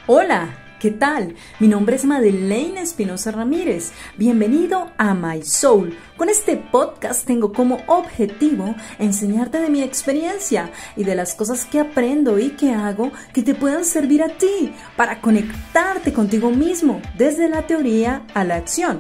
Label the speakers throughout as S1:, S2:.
S1: Hola, ¿qué tal? Mi nombre es Madeleine Espinosa Ramírez. Bienvenido a My Soul. Con este podcast tengo como objetivo enseñarte de mi experiencia y de las cosas que aprendo y que hago que te puedan servir a ti para conectarte contigo mismo desde la teoría a la acción.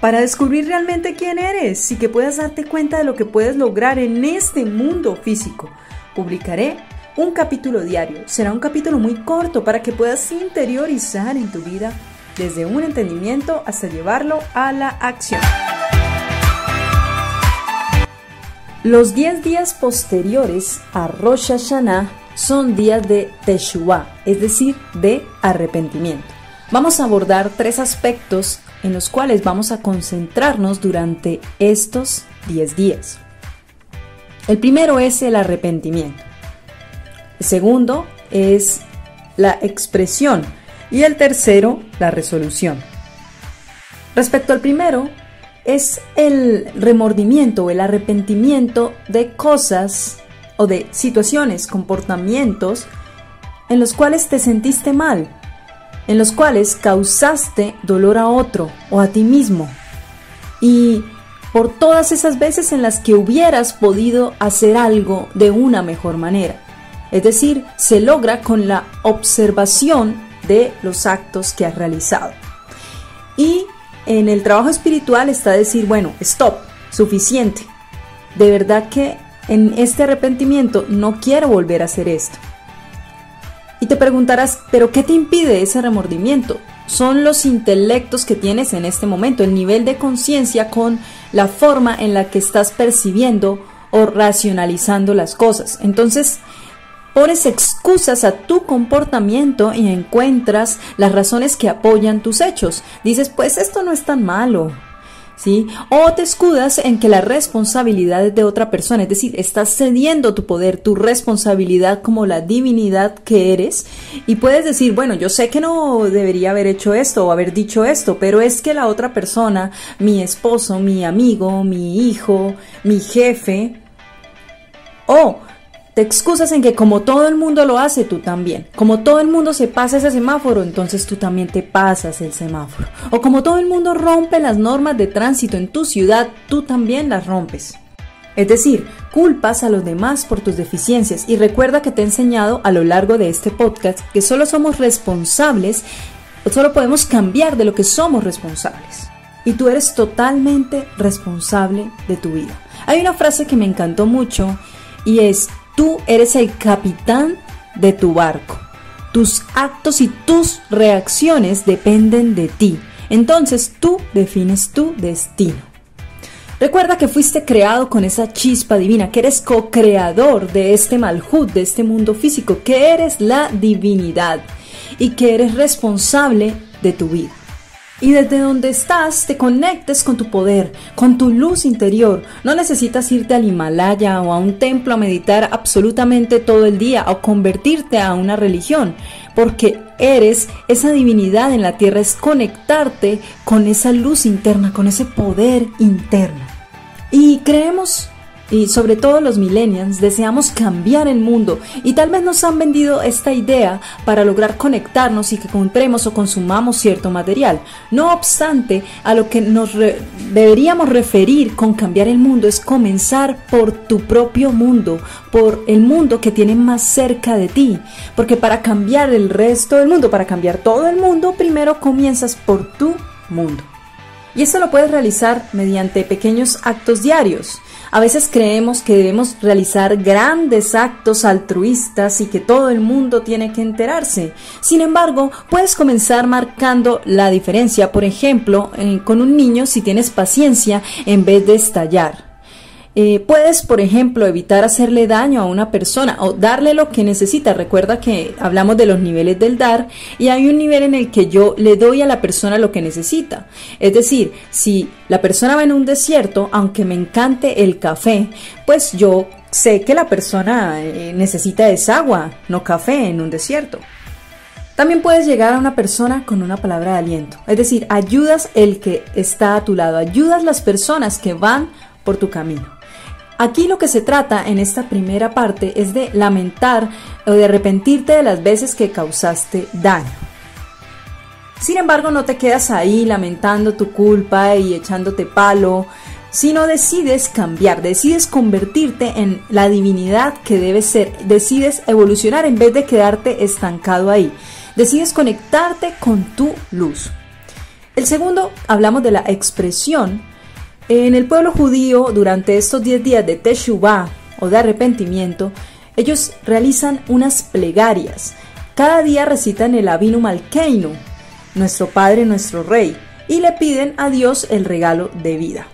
S1: Para descubrir realmente quién eres y que puedas darte cuenta de lo que puedes lograr en este mundo físico. Publicaré un capítulo diario. Será un capítulo muy corto para que puedas interiorizar en tu vida desde un entendimiento hasta llevarlo a la acción. Los 10 días posteriores a Rosh Hashanah son días de Teshuvah, es decir, de arrepentimiento. Vamos a abordar 3 aspectos en los cuales vamos a concentrarnos durante estos 10 días. El primero es el arrepentimiento. El segundo es la expresión y el tercero, la resolución. Respecto al primero, es el remordimiento o el arrepentimiento de cosas o de situaciones, comportamientos en los cuales te sentiste mal, en los cuales causaste dolor a otro o a ti mismo y por todas esas veces en las que hubieras podido hacer algo de una mejor manera. Es decir, se logra con la observación de los actos que has realizado. Y en el trabajo espiritual está decir, bueno, stop, suficiente. De verdad que en este arrepentimiento no quiero volver a hacer esto. Y te preguntarás, ¿pero qué te impide ese remordimiento? Son los intelectos que tienes en este momento, el nivel de conciencia con la forma en la que estás percibiendo o racionalizando las cosas. Entonces, pones excusas a tu comportamiento y encuentras las razones que apoyan tus hechos. Dices, pues esto no es tan malo, ¿sí? O te escudas en que la responsabilidad es de otra persona, es decir, estás cediendo tu poder, tu responsabilidad como la divinidad que eres y puedes decir, bueno, yo sé que no debería haber hecho esto o haber dicho esto, pero es que la otra persona, mi esposo, mi amigo, mi hijo, mi jefe, te excusas en que como todo el mundo lo hace, tú también. Como todo el mundo se pasa ese semáforo, entonces tú también te pasas el semáforo. O como todo el mundo rompe las normas de tránsito en tu ciudad, tú también las rompes. Es decir, culpas a los demás por tus deficiencias. Y recuerda que te he enseñado a lo largo de este podcast que solo somos responsables, o solo podemos cambiar de lo que somos responsables. Y tú eres totalmente responsable de tu vida. Hay una frase que me encantó mucho y es: tú eres el capitán de tu barco. Tus actos y tus reacciones dependen de ti. Entonces tú defines tu destino. Recuerda que fuiste creado con esa chispa divina, que eres co-creador de este Malhut, de este mundo físico, que eres la divinidad y que eres responsable de tu vida. Y desde donde estás, te conectes con tu poder, con tu luz interior. No necesitas irte al Himalaya o a un templo a meditar absolutamente todo el día o convertirte a una religión, porque eres esa divinidad en la tierra, es conectarte con esa luz interna, con ese poder interno. Y creemos, y sobre todo los millennials, deseamos cambiar el mundo y tal vez nos han vendido esta idea para lograr conectarnos y que compremos o consumamos cierto material. No obstante, a lo que nos deberíamos referir con cambiar el mundo es comenzar por tu propio mundo, por el mundo que tienes más cerca de ti, porque para cambiar el resto del mundo, para cambiar todo el mundo, primero comienzas por tu mundo. Y esto lo puedes realizar mediante pequeños actos diarios. A veces creemos que debemos realizar grandes actos altruistas y que todo el mundo tiene que enterarse. Sin embargo, puedes comenzar marcando la diferencia, por ejemplo, con un niño si tienes paciencia en vez de estallar. Puedes, por ejemplo, evitar hacerle daño a una persona o darle lo que necesita. Recuerda que hablamos de los niveles del dar y hay un nivel en el que yo le doy a la persona lo que necesita. Es decir, si la persona va en un desierto, aunque me encante el café, pues yo sé que la persona necesita esa agua, no café en un desierto. También puedes llegar a una persona con una palabra de aliento. Es decir, ayudas el que está a tu lado, ayudas las personas que van por tu camino. Aquí lo que se trata en esta primera parte es de lamentar o de arrepentirte de las veces que causaste daño. Sin embargo, no te quedas ahí lamentando tu culpa y echándote palo, sino decides cambiar, decides convertirte en la divinidad que debes ser, decides evolucionar en vez de quedarte estancado ahí, decides conectarte con tu luz. El segundo, hablamos de la expresión. En el pueblo judío, durante estos 10 días de Teshuvah o de arrepentimiento, ellos realizan unas plegarias. Cada día recitan el Avinu Malkeinu, nuestro Padre, nuestro Rey, y le piden a Dios el regalo de vida.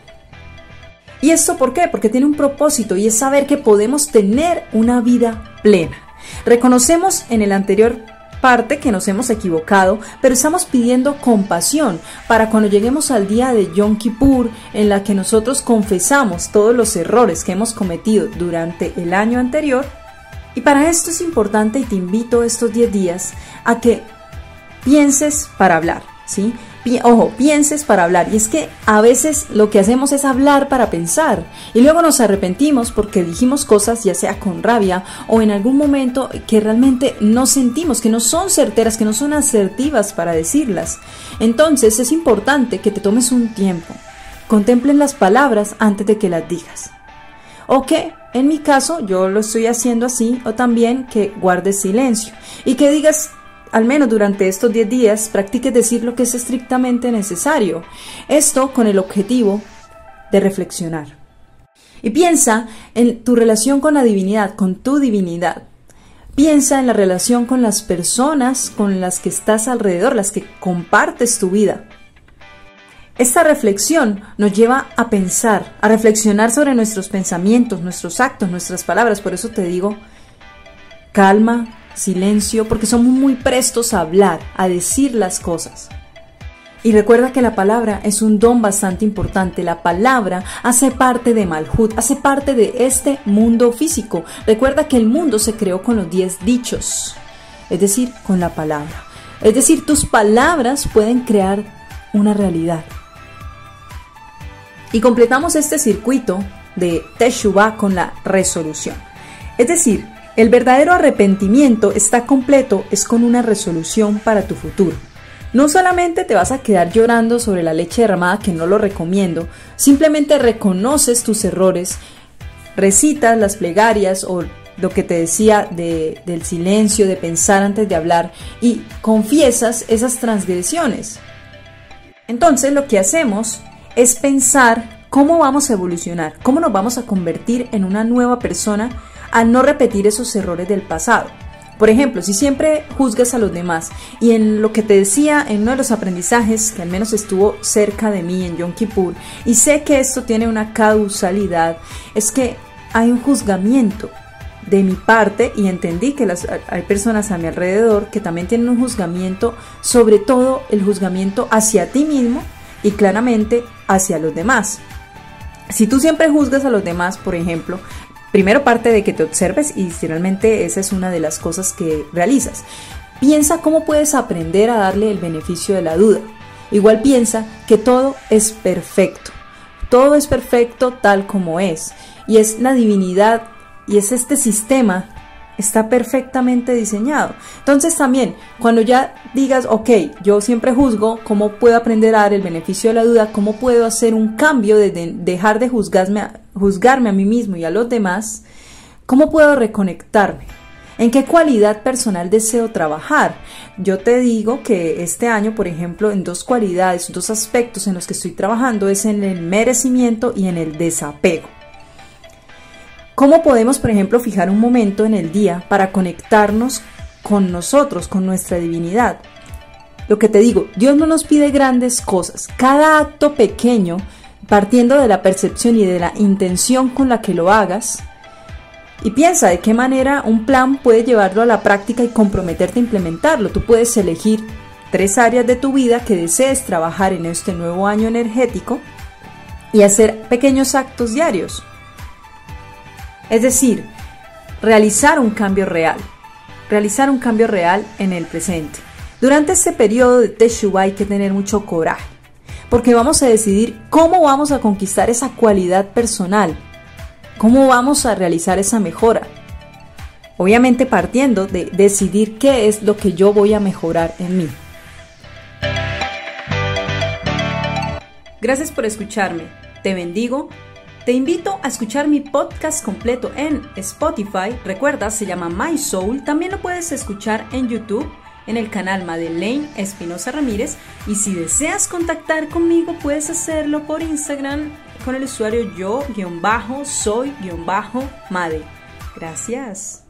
S1: ¿Y esto por qué? Porque tiene un propósito, y es saber que podemos tener una vida plena. Reconocemos en el anterior parte que nos hemos equivocado, pero estamos pidiendo compasión para cuando lleguemos al día de Yom Kippur, en la que nosotros confesamos todos los errores que hemos cometido durante el año anterior. Y para esto es importante, y te invito estos 10 días a que pienses para hablar, ¿sí? Ojo, pienses para hablar. Y es que a veces lo que hacemos es hablar para pensar y luego nos arrepentimos porque dijimos cosas, ya sea con rabia o en algún momento que realmente no sentimos, que no son certeras, que no son asertivas para decirlas. Entonces es importante que te tomes un tiempo, contemplen las palabras antes de que las digas. O que, en mi caso, yo lo estoy haciendo así, o también que guardes silencio y que digas, al menos durante estos 10 días, practiques decir lo que es estrictamente necesario. Esto con el objetivo de reflexionar. Y piensa en tu relación con la divinidad, con tu divinidad. Piensa en la relación con las personas con las que estás alrededor, las que compartes tu vida. Esta reflexión nos lleva a pensar, a reflexionar sobre nuestros pensamientos, nuestros actos, nuestras palabras. Por eso te digo, calma, silencio, porque somos muy prestos a hablar, a decir las cosas. Y recuerda que la palabra es un don bastante importante. La palabra hace parte de Malhut, hace parte de este mundo físico. Recuerda que el mundo se creó con los 10 dichos, es decir, con la palabra. Es decir, tus palabras pueden crear una realidad. Y completamos este circuito de Teshuvah con la resolución. Es decir, el verdadero arrepentimiento está completo es con una resolución para tu futuro. No solamente te vas a quedar llorando sobre la leche derramada, que no lo recomiendo, simplemente reconoces tus errores, recitas las plegarias o lo que te decía del silencio, de pensar antes de hablar y confiesas esas transgresiones. Entonces lo que hacemos es pensar cómo vamos a evolucionar, cómo nos vamos a convertir en una nueva persona al no repetir esos errores del pasado. Por ejemplo, si siempre juzgas a los demás, y en lo que te decía en uno de los aprendizajes que al menos estuvo cerca de mí en Yom Kippur, y sé que esto tiene una causalidad, es que hay un juzgamiento de mi parte, y entendí que hay personas a mi alrededor que también tienen un juzgamiento, sobre todo el juzgamiento hacia ti mismo y claramente hacia los demás. Si tú siempre juzgas a los demás, por ejemplo, primero parte de que te observes, y si realmente esa es una de las cosas que realizas. Piensa cómo puedes aprender a darle el beneficio de la duda. Igual piensa que todo es perfecto tal como es, y es la divinidad, y es este sistema, está perfectamente diseñado. Entonces también, cuando ya digas, ok, yo siempre juzgo, ¿cómo puedo aprender a dar el beneficio de la duda? ¿Cómo puedo hacer un cambio de dejar de juzgarme a mí mismo y a los demás? ¿Cómo puedo reconectarme? ¿En qué cualidad personal deseo trabajar? Yo te digo que este año, por ejemplo, en 2 cualidades, 2 aspectos en los que estoy trabajando es en el merecimiento y en el desapego. ¿Cómo podemos, por ejemplo, fijar un momento en el día para conectarnos con nosotros, con nuestra divinidad? Lo que te digo, Dios no nos pide grandes cosas. Cada acto pequeño, partiendo de la percepción y de la intención con la que lo hagas, y piensa de qué manera un plan puede llevarlo a la práctica y comprometerte a implementarlo. Tú puedes elegir 3 áreas de tu vida que desees trabajar en este nuevo año energético y hacer pequeños actos diarios. Es decir, realizar un cambio real en el presente. Durante este periodo de Teshuvah hay que tener mucho coraje, porque vamos a decidir cómo vamos a conquistar esa cualidad personal, cómo vamos a realizar esa mejora. Obviamente partiendo de decidir qué es lo que yo voy a mejorar en mí. Gracias por escucharme. Te bendigo. Te invito a escuchar mi podcast completo en Spotify. Recuerda, se llama My Soul. También lo puedes escuchar en YouTube, en el canal Madeleine Espinosa Ramírez. Y si deseas contactar conmigo, puedes hacerlo por Instagram con el usuario yo-soy-made. Gracias.